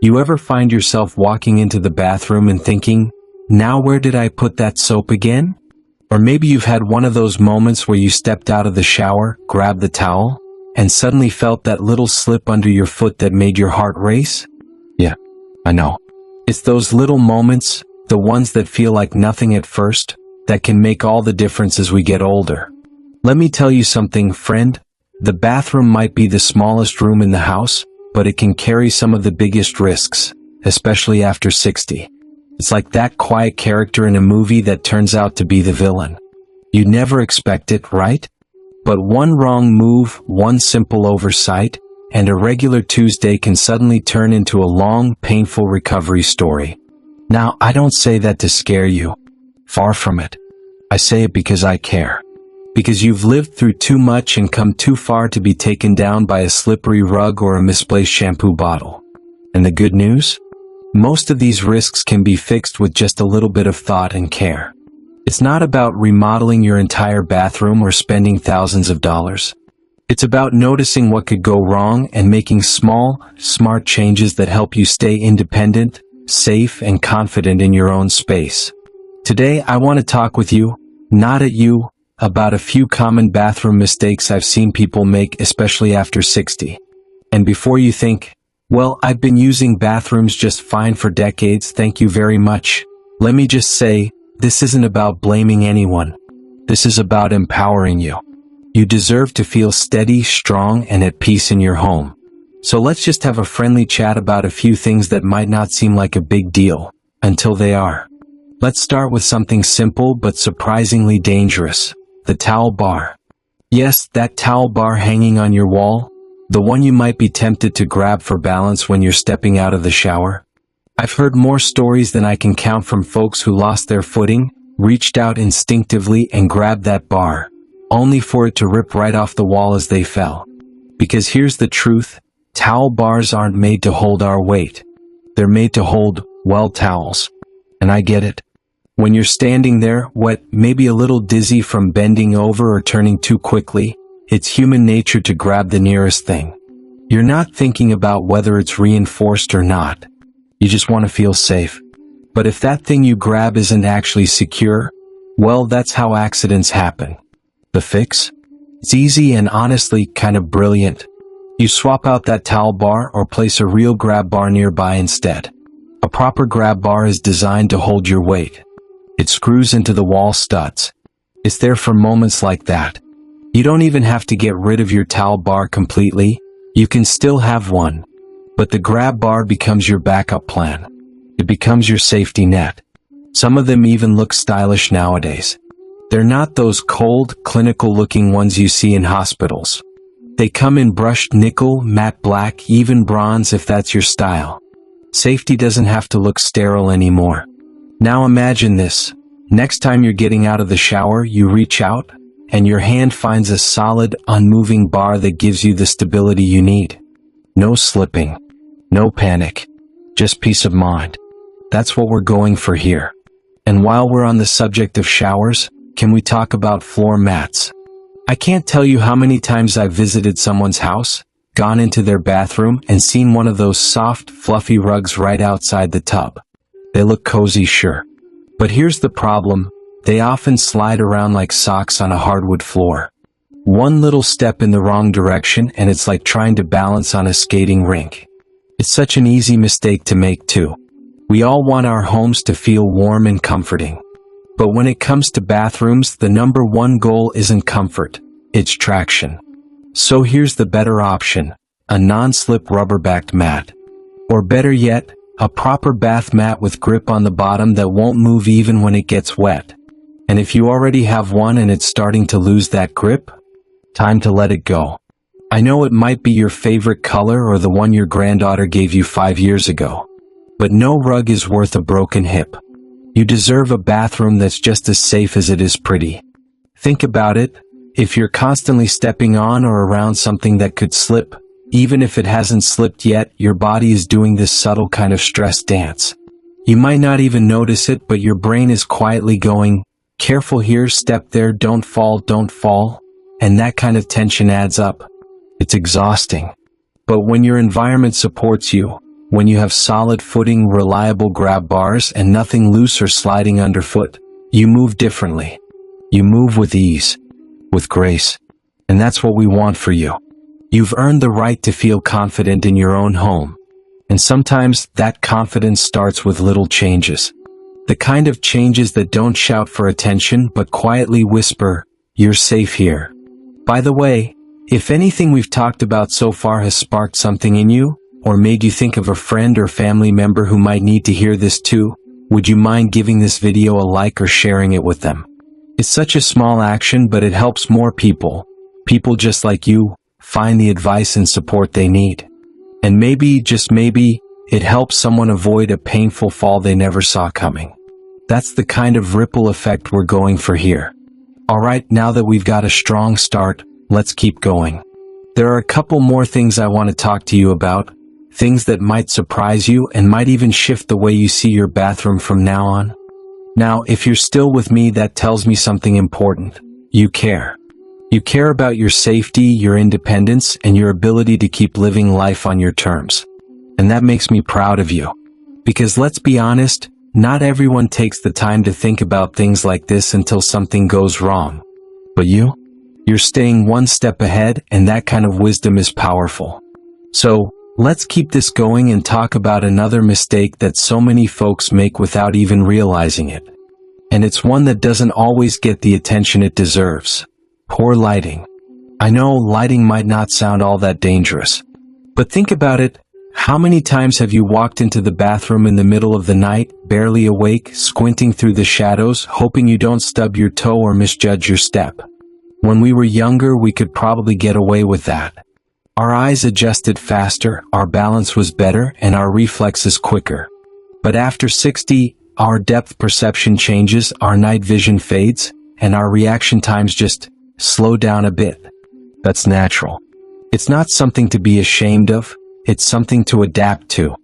You ever find yourself walking into the bathroom and thinking, now where did I put that soap again? Or maybe you've had one of those moments where you stepped out of the shower, grabbed the towel, and suddenly felt that little slip under your foot that made your heart race? Yeah, I know. It's those little moments, the ones that feel like nothing at first, that can make all the difference as we get older. Let me tell you something, friend. The bathroom might be the smallest room in the house, but it can carry some of the biggest risks, especially after 60. It's like that quiet character in a movie that turns out to be the villain. You never expect it, right? But one wrong move, one simple oversight, and a regular Tuesday can suddenly turn into a long, painful recovery story. Now, I don't say that to scare you. Far from it. I say it because I care. Because you've lived through too much and come too far to be taken down by a slippery rug or a misplaced shampoo bottle. And the good news? Most of these risks can be fixed with just a little bit of thought and care. It's not about remodeling your entire bathroom or spending thousands of dollars. It's about noticing what could go wrong and making small, smart changes that help you stay independent, safe, and confident in your own space. Today, I want to talk with you, not at you, about a few common bathroom mistakes I've seen people make, especially after 60. And before you think, well, I've been using bathrooms just fine for decades, thank you very much, let me just say, this isn't about blaming anyone. This is about empowering you. You deserve to feel steady, strong, and at peace in your home. So let's just have a friendly chat about a few things that might not seem like a big deal, until they are. Let's start with something simple but surprisingly dangerous. The towel bar. Yes, that towel bar hanging on your wall, the one you might be tempted to grab for balance when you're stepping out of the shower. I've heard more stories than I can count from folks who lost their footing, reached out instinctively and grabbed that bar, only for it to rip right off the wall as they fell. Because here's the truth, towel bars aren't made to hold our weight. They're made to hold, well, towels. And I get it. When you're standing there, wet, maybe a little dizzy from bending over or turning too quickly, it's human nature to grab the nearest thing. You're not thinking about whether it's reinforced or not. You just want to feel safe. But if that thing you grab isn't actually secure, well, that's how accidents happen. The fix? It's easy and honestly kind of brilliant. You swap out that towel bar or place a real grab bar nearby instead. A proper grab bar is designed to hold your weight. It screws into the wall studs. It's there for moments like that. You don't even have to get rid of your towel bar completely. You can still have one. But the grab bar becomes your backup plan. It becomes your safety net. Some of them even look stylish nowadays. They're not those cold, clinical-looking ones you see in hospitals. They come in brushed nickel, matte black, even bronze if that's your style. Safety doesn't have to look sterile anymore. Now imagine this. Next time you're getting out of the shower, you reach out, and your hand finds a solid, unmoving bar that gives you the stability you need. No slipping. No panic. Just peace of mind. That's what we're going for here. And while we're on the subject of showers, can we talk about floor mats? I can't tell you how many times I've visited someone's house, gone into their bathroom, and seen one of those soft, fluffy rugs right outside the tub. They look cozy, sure. But here's the problem, they often slide around like socks on a hardwood floor. One little step in the wrong direction and it's like trying to balance on a skating rink. It's such an easy mistake to make too. We all want our homes to feel warm and comforting. But when it comes to bathrooms, the number one goal isn't comfort, it's traction. So here's the better option, a non-slip rubber-backed mat. Or better yet, a proper bath mat with grip on the bottom that won't move even when it gets wet. And if you already have one and it's starting to lose that grip, time to let it go. I know it might be your favorite color or the one your granddaughter gave you 5 years ago. But no rug is worth a broken hip. You deserve a bathroom that's just as safe as it is pretty. Think about it, if you're constantly stepping on or around something that could slip, even if it hasn't slipped yet, your body is doing this subtle kind of stress dance. You might not even notice it, but your brain is quietly going, careful here, step there, don't fall, and that kind of tension adds up. It's exhausting. But when your environment supports you, when you have solid footing, reliable grab bars, and nothing loose or sliding underfoot, you move differently. You move with ease, with grace. And that's what we want for you. You've earned the right to feel confident in your own home. And sometimes that confidence starts with little changes. The kind of changes that don't shout for attention but quietly whisper, "You're safe here." By the way, if anything we've talked about so far has sparked something in you, or made you think of a friend or family member who might need to hear this too, would you mind giving this video a like or sharing it with them? It's such a small action, but it helps more people just like you, find the advice and support they need. And maybe, just maybe, it helps someone avoid a painful fall they never saw coming. That's the kind of ripple effect we're going for here. Alright, now that we've got a strong start, let's keep going. There are a couple more things I want to talk to you about, things that might surprise you and might even shift the way you see your bathroom from now on. Now, if you're still with me, that tells me something important. You care. You care about your safety, your independence, and your ability to keep living life on your terms. And that makes me proud of you. Because let's be honest, not everyone takes the time to think about things like this until something goes wrong. But you're staying one step ahead, and that kind of wisdom is powerful. So, let's keep this going and talk about another mistake that so many folks make without even realizing it. And it's one that doesn't always get the attention it deserves. Poor lighting. I know lighting might not sound all that dangerous. But think about it. How many times have you walked into the bathroom in the middle of the night, barely awake, squinting through the shadows, hoping you don't stub your toe or misjudge your step? When we were younger, we could probably get away with that. Our eyes adjusted faster, our balance was better, and our reflexes quicker. But after 60, our depth perception changes, our night vision fades, and our reaction times just slow down a bit. That's natural. It's not something to be ashamed of, it's something to adapt to.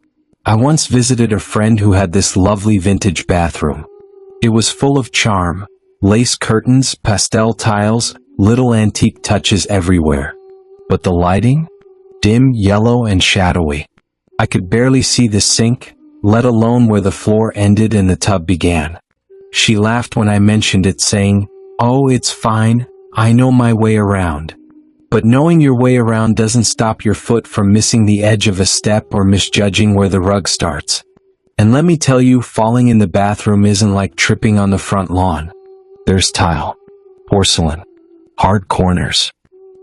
I once visited a friend who had this lovely vintage bathroom. It was full of charm, lace curtains, pastel tiles, little antique touches everywhere. But the lighting? Dim, yellow, and shadowy. I could barely see the sink, let alone where the floor ended and the tub began. She laughed when I mentioned it, saying, "Oh, it's fine, I know my way around." But knowing your way around doesn't stop your foot from missing the edge of a step or misjudging where the rug starts. And let me tell you, falling in the bathroom isn't like tripping on the front lawn. There's tile, porcelain, hard corners.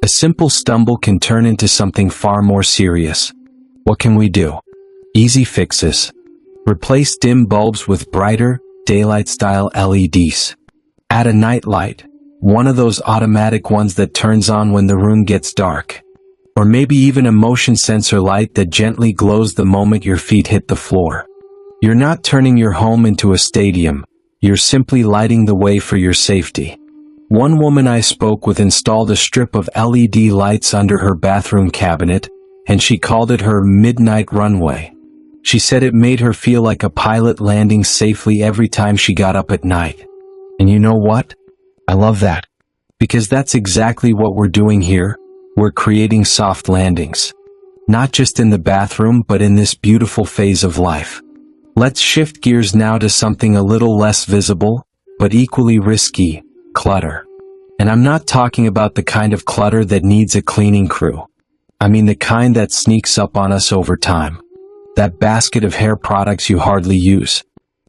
A simple stumble can turn into something far more serious. What can we do? Easy fixes. Replace dim bulbs with brighter, daylight-style LEDs. Add a night light, one of those automatic ones that turns on when the room gets dark. Or maybe even a motion sensor light that gently glows the moment your feet hit the floor. You're not turning your home into a stadium, you're simply lighting the way for your safety. One woman I spoke with installed a strip of LED lights under her bathroom cabinet, and she called it her midnight runway. She said it made her feel like a pilot landing safely every time she got up at night. And you know what? I love that. Because that's exactly what we're doing here. We're creating soft landings. Not just in the bathroom, but in this beautiful phase of life. Let's shift gears now to something a little less visible, but equally risky: clutter. And I'm not talking about the kind of clutter that needs a cleaning crew. I mean the kind that sneaks up on us over time. That basket of hair products you hardly use.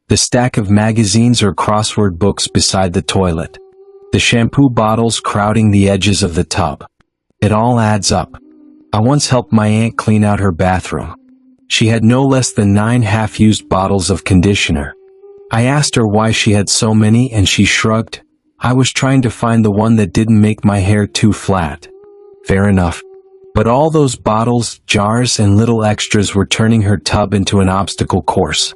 The stack of magazines or crossword books beside the toilet. The shampoo bottles crowding the edges of the tub. It all adds up. I once helped my aunt clean out her bathroom. She had no less than 9 half-used bottles of conditioner. I asked her why she had so many, and she shrugged. I was trying to find the one that didn't make my hair too flat. Fair enough. But all those bottles, jars, and little extras were turning her tub into an obstacle course.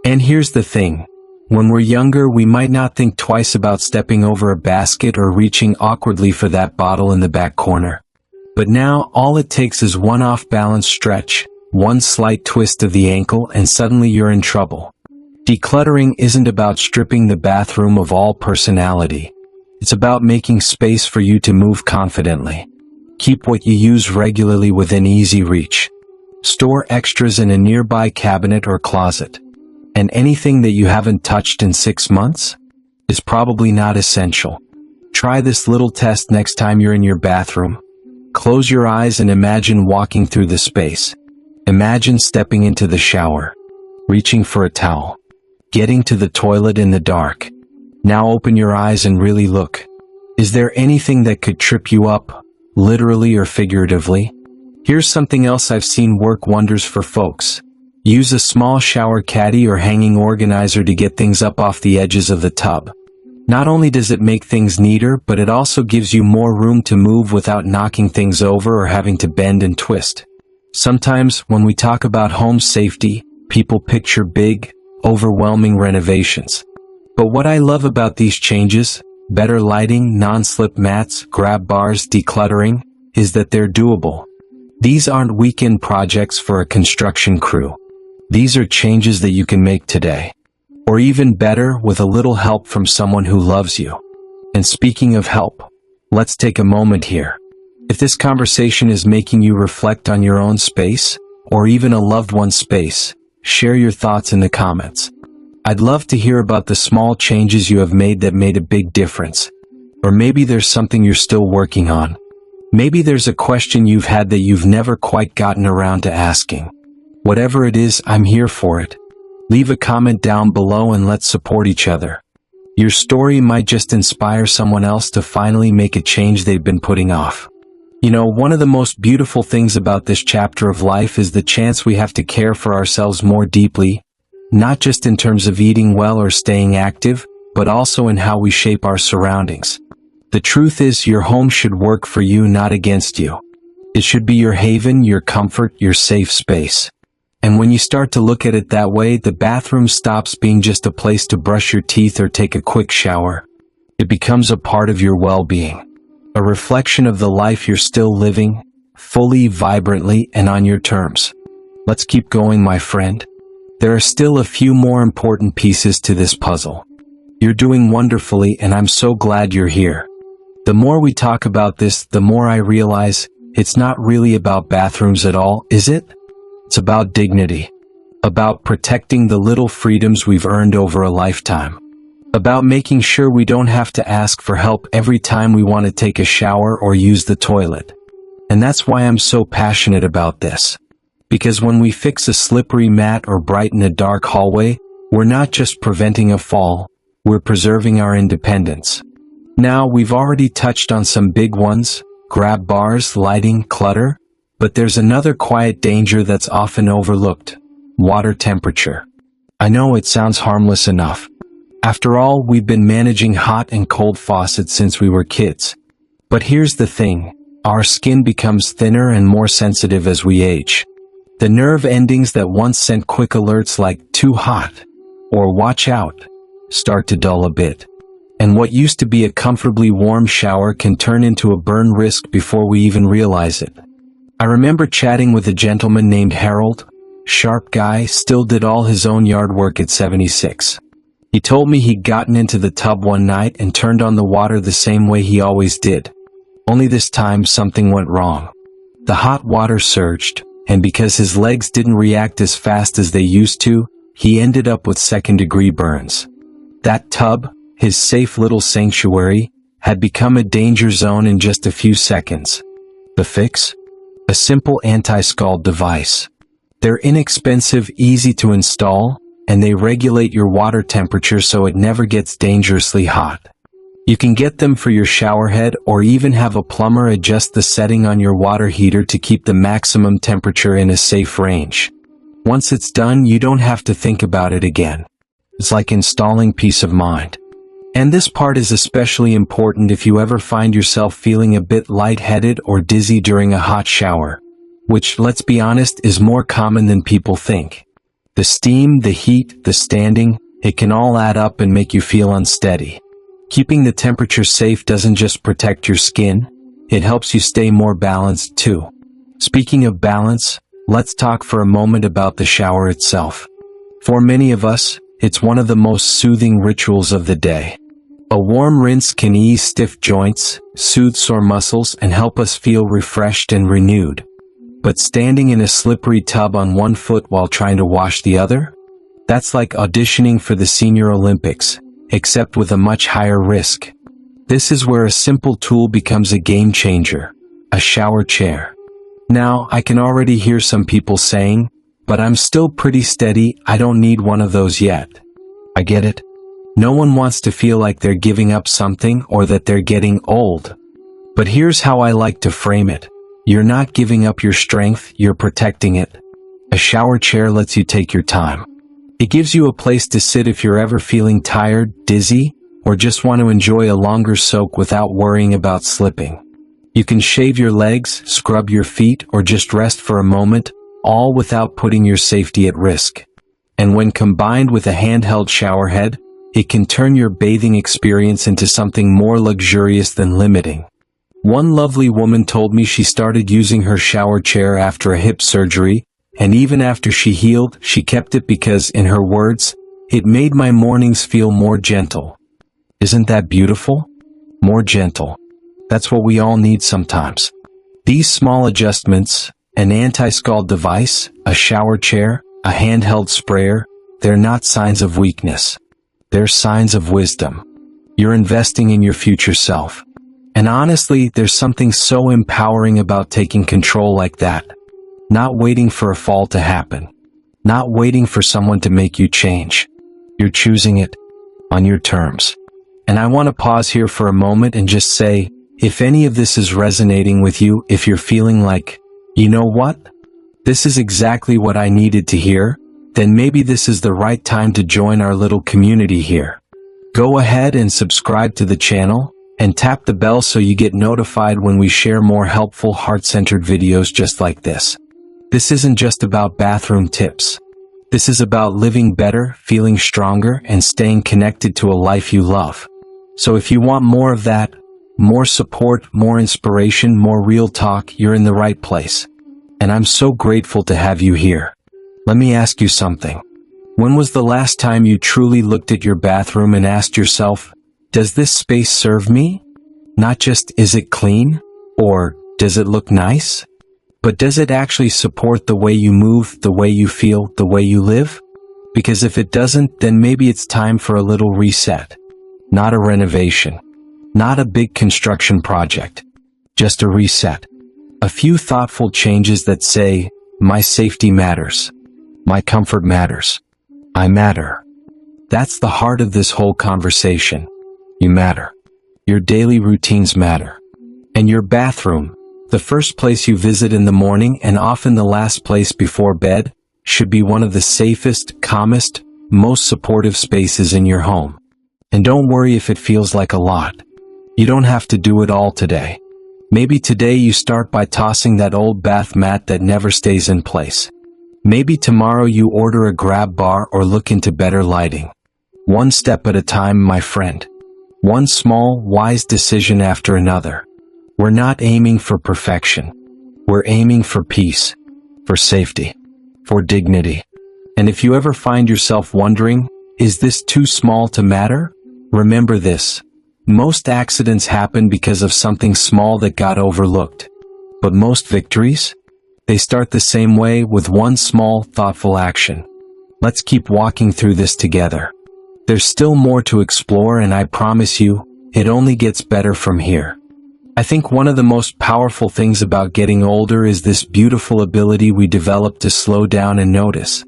And here's the thing. When we're younger, we might not think twice about stepping over a basket or reaching awkwardly for that bottle in the back corner. But now, all it takes is one off-balance stretch, one slight twist of the ankle, and suddenly you're in trouble. Decluttering isn't about stripping the bathroom of all personality. It's about making space for you to move confidently. Keep what you use regularly within easy reach. Store extras in a nearby cabinet or closet. And anything that you haven't touched in 6 months is probably not essential. Try this little test next time you're in your bathroom. Close your eyes and imagine walking through the space. Imagine stepping into the shower, reaching for a towel, getting to the toilet in the dark. Now open your eyes and really look. Is there anything that could trip you up, literally or figuratively? Here's something else I've seen work wonders for folks. Use a small shower caddy or hanging organizer to get things up off the edges of the tub. Not only does it make things neater, but it also gives you more room to move without knocking things over or having to bend and twist. Sometimes, when we talk about home safety, people picture big, overwhelming renovations. But what I love about these changes, better lighting, non-slip mats, grab bars, decluttering, is that they're doable. These aren't weekend projects for a construction crew. These are changes that you can make today. Or even better, with a little help from someone who loves you. And speaking of help, let's take a moment here. If this conversation is making you reflect on your own space, or even a loved one's space, share your thoughts in the comments. I'd love to hear about the small changes you have made that made a big difference. Or maybe there's something you're still working on. Maybe there's a question you've had that you've never quite gotten around to asking. Whatever it is, I'm here for it. Leave a comment down below and let's support each other. Your story might just inspire someone else to finally make a change they've been putting off. You know, one of the most beautiful things about this chapter of life is the chance we have to care for ourselves more deeply, not just in terms of eating well or staying active, but also in how we shape our surroundings. The truth is, your home should work for you, not against you. It should be your haven, your comfort, your safe space. And when you start to look at it that way, the bathroom stops being just a place to brush your teeth or take a quick shower. It becomes a part of your well-being. A reflection of the life you're still living, fully, vibrantly, and on your terms. Let's keep going, my friend. There are still a few more important pieces to this puzzle. You're doing wonderfully, and I'm so glad you're here. The more we talk about this, the more I realize it's not really about bathrooms at all, is it? It's about dignity. About protecting the little freedoms we've earned over a lifetime. About making sure we don't have to ask for help every time we want to take a shower or use the toilet. And that's why I'm so passionate about this. Because when we fix a slippery mat or brighten a dark hallway, we're not just preventing a fall, we're preserving our independence. Now, we've already touched on some big ones: grab bars, lighting, clutter. But there's another quiet danger that's often overlooked: water temperature. I know it sounds harmless enough. After all, we've been managing hot and cold faucets since we were kids. But here's the thing: our skin becomes thinner and more sensitive as we age. The nerve endings that once sent quick alerts like "too hot" or "watch out" start to dull a bit. And what used to be a comfortably warm shower can turn into a burn risk before we even realize it. I remember chatting with a gentleman named Harold. Sharp guy, still did all his own yard work at 76. He told me he'd gotten into the tub one night and turned on the water the same way he always did. Only this time something went wrong. The hot water surged, and because his legs didn't react as fast as they used to, he ended up with second-degree burns. That tub, his safe little sanctuary, had become a danger zone in just a few seconds. The fix? A simple anti-scald device. They're inexpensive, easy to install, and they regulate your water temperature so it never gets dangerously hot. You can get them for your shower head or even have a plumber adjust the setting on your water heater to keep the maximum temperature in a safe range. Once it's done, you don't have to think about it again. It's like installing peace of mind. And this part is especially important if you ever find yourself feeling a bit lightheaded or dizzy during a hot shower, which, let's be honest, is more common than people think. The steam, the heat, the standing, it can all add up and make you feel unsteady. Keeping the temperature safe doesn't just protect your skin, it helps you stay more balanced too. Speaking of balance, let's talk for a moment about the shower itself. For many of us, it's one of the most soothing rituals of the day. A warm rinse can ease stiff joints, soothe sore muscles, and help us feel refreshed and renewed. But standing in a slippery tub on one foot while trying to wash the other? That's like auditioning for the Senior Olympics, except with a much higher risk. This is where a simple tool becomes a game changer: a shower chair. Now, I can already hear some people saying, "But I'm still pretty steady, I don't need one of those yet." I get it. No one wants to feel like they're giving up something or that they're getting old. But here's how I like to frame it. You're not giving up your strength, you're protecting it. A shower chair lets you take your time. It gives you a place to sit if you're ever feeling tired, dizzy, or just want to enjoy a longer soak without worrying about slipping. You can shave your legs, scrub your feet, or just rest for a moment, all without putting your safety at risk. And when combined with a handheld shower head, it can turn your bathing experience into something more luxurious than limiting. One lovely woman told me she started using her shower chair after a hip surgery, and even after she healed, she kept it because, in her words, "It made my mornings feel more gentle." Isn't that beautiful? More gentle. That's what we all need sometimes. These small adjustments, an anti-scald device, a shower chair, a handheld sprayer, they're not signs of weakness. They're signs of wisdom. You're investing in your future self. And honestly, there's something so empowering about taking control like that. Not waiting for a fall to happen. Not waiting for someone to make you change. You're choosing it on your terms. And I want to pause here for a moment and just say, if any of this is resonating with you, if you're feeling like, you know what? This is exactly what I needed to hear, then maybe this is the right time to join our little community here. Go ahead and subscribe to the channel, and tap the bell so you get notified when we share more helpful heart-centered videos just like this. This isn't just about bathroom tips. This is about living better, feeling stronger, and staying connected to a life you love. So if you want more of that, more support, more inspiration, more real talk, you're in the right place. And I'm so grateful to have you here. Let me ask you something. When was the last time you truly looked at your bathroom and asked yourself, does this space serve me? Not just, is it clean? Or, does it look nice? But does it actually support the way you move, the way you feel, the way you live? Because if it doesn't, then maybe it's time for a little reset. Not a renovation. Not a big construction project. Just a reset. A few thoughtful changes that say, my safety matters. My comfort matters. I matter. That's the heart of this whole conversation. You matter. Your daily routines matter. And your bathroom, the first place you visit in the morning and often the last place before bed, should be one of the safest, calmest, most supportive spaces in your home. And don't worry if it feels like a lot. You don't have to do it all today. Maybe today you start by tossing that old bath mat that never stays in place. Maybe tomorrow you order a grab bar or look into better lighting. One step at a time, my friend. One small, wise decision after another. We're not aiming for perfection. We're aiming for peace, for safety, for dignity. And if you ever find yourself wondering, is this too small to matter? Remember this. Most accidents happen because of something small that got overlooked. But most victories? They start the same way, with one small, thoughtful action. Let's keep walking through this together. There's still more to explore, and I promise you, it only gets better from here. I think one of the most powerful things about getting older is this beautiful ability we develop to slow down and notice.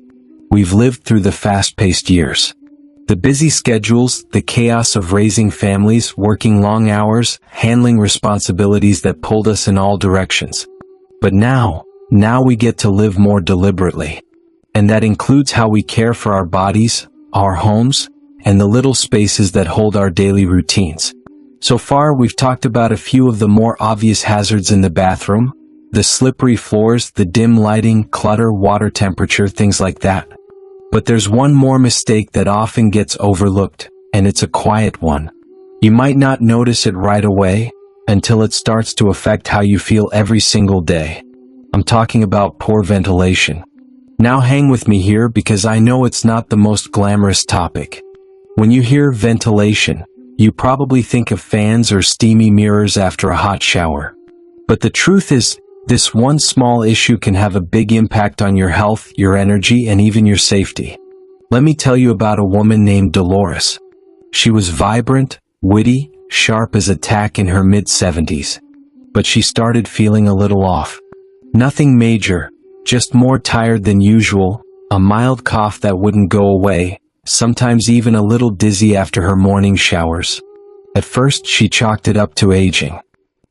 We've lived through the fast-paced years. The busy schedules, the chaos of raising families, working long hours, handling responsibilities that pulled us in all directions. But now we get to live more deliberately. And that includes how we care for our bodies, our homes, and the little spaces that hold our daily routines. So far, we've talked about a few of the more obvious hazards in the bathroom: the slippery floors, the dim lighting, clutter, water temperature, things like that. But there's one more mistake that often gets overlooked, and it's a quiet one. You might not notice it right away, until it starts to affect how you feel every single day. I'm talking about poor ventilation. Now hang with me here, because I know it's not the most glamorous topic. When you hear ventilation, you probably think of fans or steamy mirrors after a hot shower. But the truth is, This one small issue can have a big impact on your health, your energy, and even your safety. Let me tell you about a woman named Dolores. She was vibrant, witty, sharp as a tack in her mid-70s. But she started feeling a little off. Nothing major, just more tired than usual, a mild cough that wouldn't go away, sometimes even a little dizzy after her morning showers. At first she chalked it up to aging.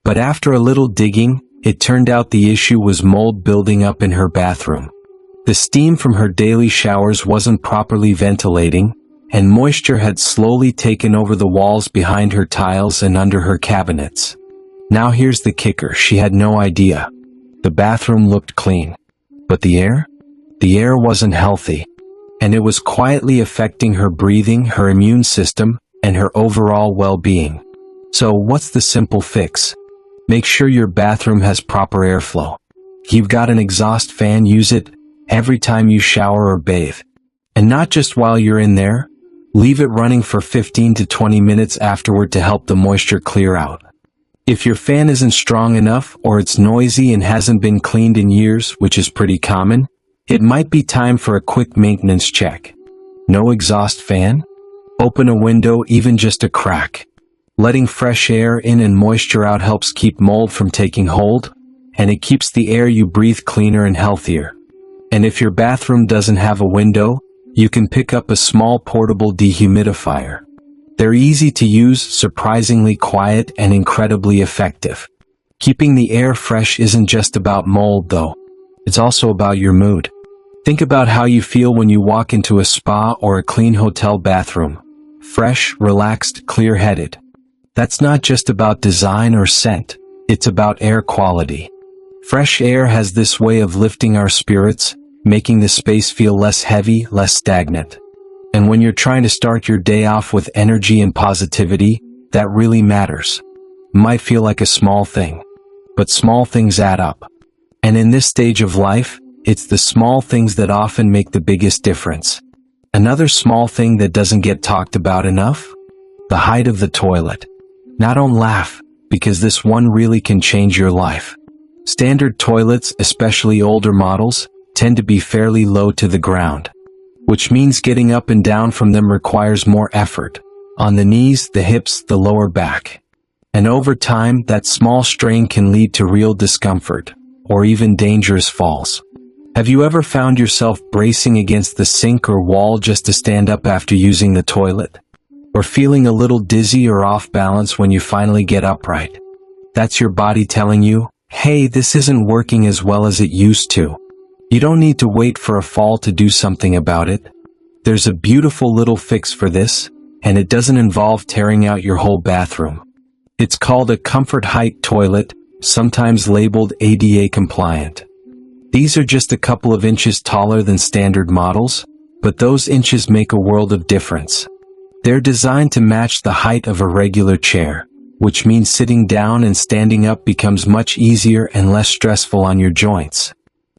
But after a little digging, it turned out the issue was mold building up in her bathroom. The steam from her daily showers wasn't properly ventilating, and moisture had slowly taken over the walls behind her tiles and under her cabinets. Now here's the kicker, she had no idea. The bathroom looked clean. But the air? The air wasn't healthy. And it was quietly affecting her breathing, her immune system, and her overall well-being. So what's the simple fix? Make sure your bathroom has proper airflow. If you've got an exhaust fan, use it every time you shower or bathe. And not just while you're in there. Leave it running for 15 to 20 minutes afterward to help the moisture clear out. If your fan isn't strong enough or it's noisy and hasn't been cleaned in years, which is pretty common, it might be time for a quick maintenance check. No exhaust fan? Open a window, even just a crack. Letting fresh air in and moisture out helps keep mold from taking hold, and it keeps the air you breathe cleaner and healthier. And if your bathroom doesn't have a window, you can pick up a small portable dehumidifier. They're easy to use, surprisingly quiet, and incredibly effective. Keeping the air fresh isn't just about mold, though. It's also about your mood. Think about how you feel when you walk into a spa or a clean hotel bathroom. Fresh, relaxed, clear-headed. That's not just about design or scent, it's about air quality. Fresh air has this way of lifting our spirits, making the space feel less heavy, less stagnant. And when you're trying to start your day off with energy and positivity, that really matters. It might feel like a small thing, but small things add up. And in this stage of life, it's the small things that often make the biggest difference. Another small thing that doesn't get talked about enough? The height of the toilet. Now don't laugh, because this one really can change your life. Standard toilets, especially older models, tend to be fairly low to the ground, which means getting up and down from them requires more effort, on the knees, the hips, the lower back. And over time, that small strain can lead to real discomfort, or even dangerous falls. Have you ever found yourself bracing against the sink or wall just to stand up after using the toilet? Or feeling a little dizzy or off balance when you finally get upright? That's your body telling you, hey, this isn't working as well as it used to. You don't need to wait for a fall to do something about it. There's a beautiful little fix for this, and it doesn't involve tearing out your whole bathroom. It's called a comfort height toilet, sometimes labeled ADA compliant. These are just a couple of inches taller than standard models, but those inches make a world of difference. They're designed to match the height of a regular chair, which means sitting down and standing up becomes much easier and less stressful on your joints.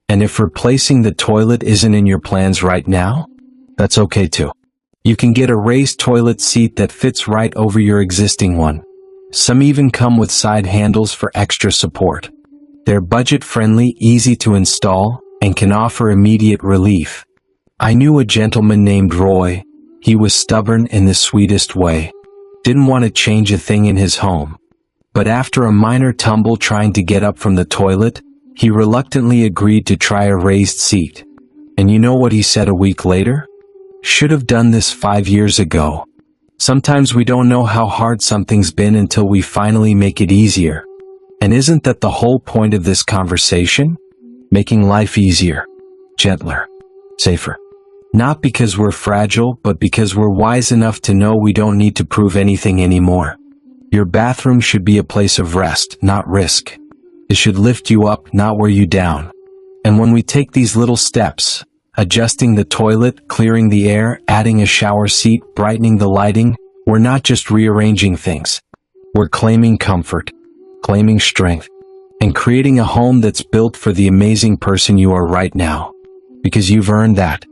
And if replacing the toilet isn't in your plans right now, that's okay too. You can get a raised toilet seat that fits right over your existing one. Some even come with side handles for extra support. They're budget-friendly, easy to install, and can offer immediate relief. I knew a gentleman named Roy. He was stubborn in the sweetest way. Didn't want to change a thing in his home. But after a minor tumble trying to get up from the toilet, he reluctantly agreed to try a raised seat. And you know what he said a week later? Should have done this 5 years ago. Sometimes we don't know how hard something's been until we finally make it easier. And isn't that the whole point of this conversation? Making life easier, gentler, safer. Not because we're fragile, but because we're wise enough to know we don't need to prove anything anymore. Your bathroom should be a place of rest, not risk. It should lift you up, not wear you down. And when we take these little steps, adjusting the toilet, clearing the air, adding a shower seat, brightening the lighting, we're not just rearranging things. We're claiming comfort, claiming strength, and creating a home that's built for the amazing person you are right now. Because you've earned that.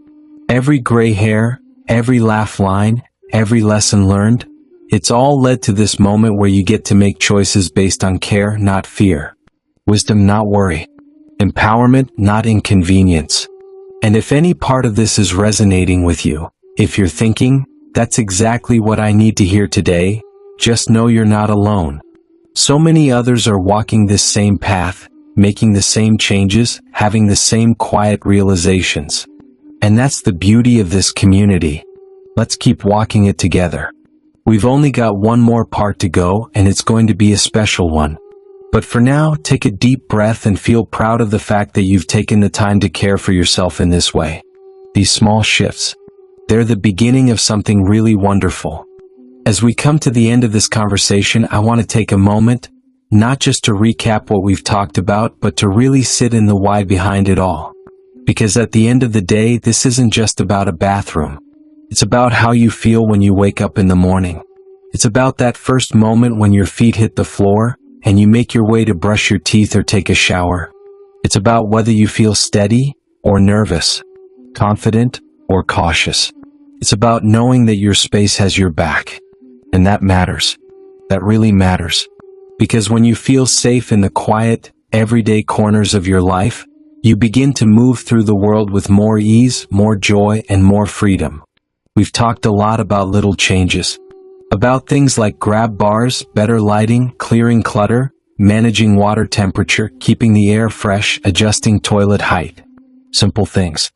Every gray hair, every laugh line, every lesson learned, it's all led to this moment where you get to make choices based on care, not fear. Wisdom, not worry. Empowerment, not inconvenience. And if any part of this is resonating with you, if you're thinking, that's exactly what I need to hear today, just know you're not alone. So many others are walking this same path, making the same changes, having the same quiet realizations. And that's the beauty of this community. Let's keep walking it together. We've only got one more part to go, and it's going to be a special one. But for now, take a deep breath and feel proud of the fact that you've taken the time to care for yourself in this way. These small shifts, they're the beginning of something really wonderful. As we come to the end of this conversation, I want to take a moment, not just to recap what we've talked about, but to really sit in the why behind it all. Because at the end of the day, this isn't just about a bathroom. It's about how you feel when you wake up in the morning. It's about that first moment when your feet hit the floor, and you make your way to brush your teeth or take a shower. It's about whether you feel steady or nervous, confident or cautious. It's about knowing that your space has your back. And that matters. That really matters. Because when you feel safe in the quiet, everyday corners of your life, you begin to move through the world with more ease, more joy, and more freedom. We've talked a lot about little changes. About things like grab bars, better lighting, clearing clutter, managing water temperature, keeping the air fresh, adjusting toilet height. Simple things.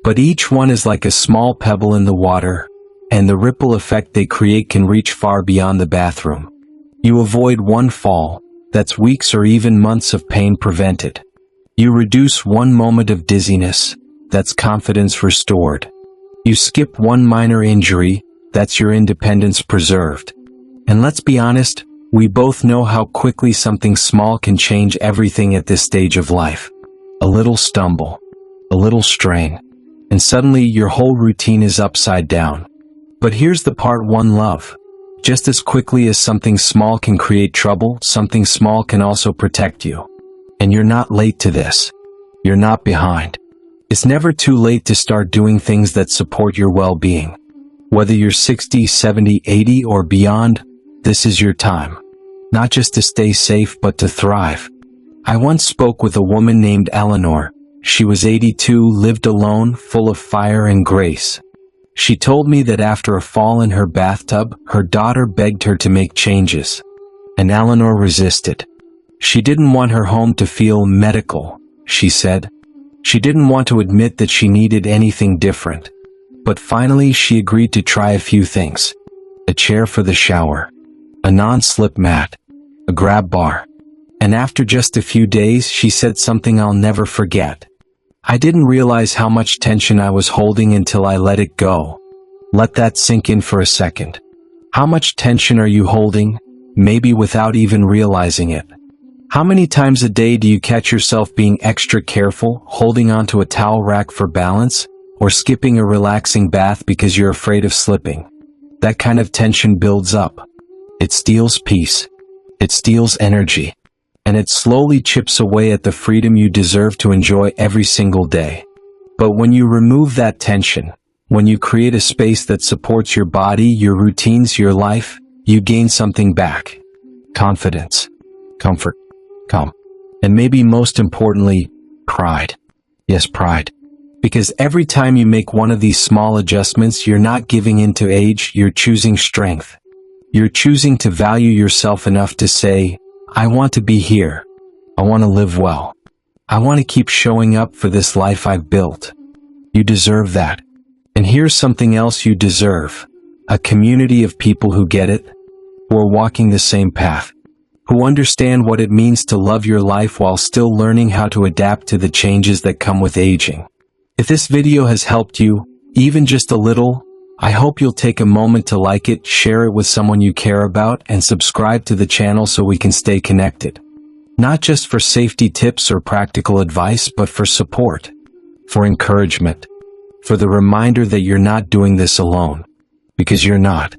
But each one is like a small pebble in the water, and the ripple effect they create can reach far beyond the bathroom. You avoid one fall, that's weeks or even months of pain prevented. You reduce one moment of dizziness, that's confidence restored. You skip one minor injury, that's your independence preserved. And let's be honest, we both know how quickly something small can change everything at this stage of life. A little stumble, a little strain, and suddenly your whole routine is upside down. But here's the part one love. Just as quickly as something small can create trouble, something small can also protect you. And you're not late to this. You're not behind. It's never too late to start doing things that support your well-being. Whether you're 60, 70, 80, or beyond, this is your time. Not just to stay safe, but to thrive. I once spoke with a woman named Eleanor. She was 82, lived alone, full of fire and grace. She told me that after a fall in her bathtub, her daughter begged her to make changes. And Eleanor resisted. She didn't want her home to feel medical, she said. She didn't want to admit that she needed anything different. But finally she agreed to try a few things. A chair for the shower, a non-slip mat, a grab bar. And after just a few days, she said something I'll never forget. I didn't realize how much tension I was holding until I let it go. Let that sink in for a second. How much tension are you holding, maybe without even realizing it? How many times a day do you catch yourself being extra careful, holding onto a towel rack for balance, or skipping a relaxing bath because you're afraid of slipping? That kind of tension builds up. It steals peace. It steals energy. And it slowly chips away at the freedom you deserve to enjoy every single day. But when you remove that tension, when you create a space that supports your body, your routines, your life, you gain something back. Confidence, comfort, calm, and maybe most importantly, pride. Yes, pride. Because every time you make one of these small adjustments, you're not giving in to age, you're choosing strength. You're choosing to value yourself enough to say, I want to be here. I want to live well. I want to keep showing up for this life I've built. You deserve that. And here's something else you deserve. A community of people who get it, who are walking the same path, who understand what it means to love your life while still learning how to adapt to the changes that come with aging. If this video has helped you, even just a little, I hope you'll take a moment to like it, share it with someone you care about, and subscribe to the channel so we can stay connected. Not just for safety tips or practical advice, but for support, for encouragement, for the reminder that you're not doing this alone. Because you're not.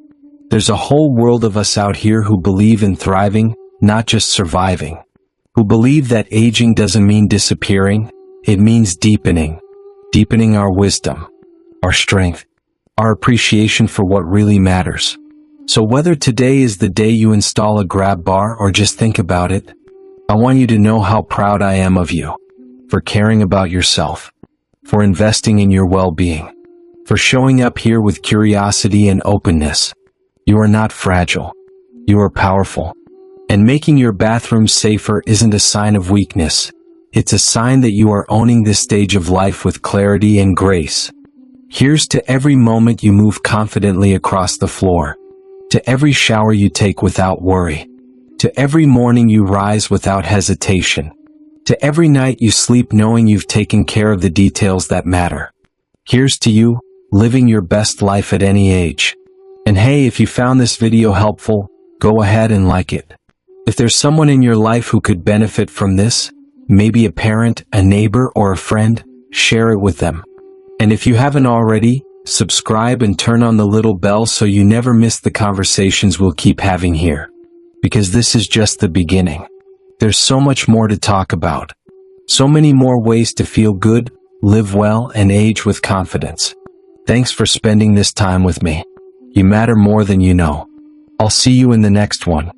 There's a whole world of us out here who believe in thriving, not just surviving. Who believe that aging doesn't mean disappearing, it means deepening. Deepening our wisdom, our strength, our appreciation for what really matters. So whether today is the day you install a grab bar or just think about it, I want you to know how proud I am of you. for caring about yourself, for investing in your well-being, for showing up here with curiosity and openness. You are not fragile. You are powerful. And making your bathroom safer isn't a sign of weakness. It's a sign that you are owning this stage of life with clarity and grace. Here's to every moment you move confidently across the floor, to every shower you take without worry, to every morning you rise without hesitation, to every night you sleep knowing you've taken care of the details that matter. Here's to you, living your best life at any age. And hey, if you found this video helpful, go ahead and like it. If there's someone in your life who could benefit from this, maybe a parent, a neighbor, or a friend, share it with them. And if you haven't already, subscribe and turn on the little bell so you never miss the conversations we'll keep having here. Because this is just the beginning. There's so much more to talk about. So many more ways to feel good, live well, and age with confidence. Thanks for spending this time with me. You matter more than you know. I'll see you in the next one.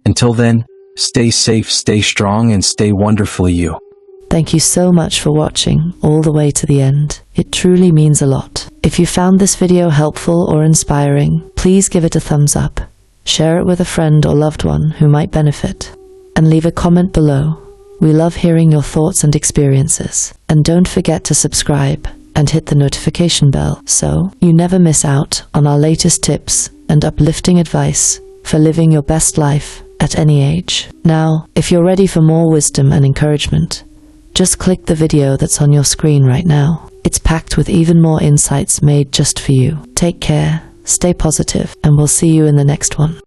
Until then, stay safe, stay strong, and stay wonderfully you. Thank you so much for watching all the way to the end. It truly means a lot. If you found this video helpful or inspiring, please give it a thumbs up. Share it with a friend or loved one who might benefit. And leave a comment below. We love hearing your thoughts and experiences. And don't forget to subscribe and hit the notification bell so you never miss out on our latest tips and uplifting advice for living your best life at any age. Now, if you're ready for more wisdom and encouragement, just click the video that's on your screen right now. It's packed with even more insights made just for you. Take care, stay positive, and we'll see you in the next one.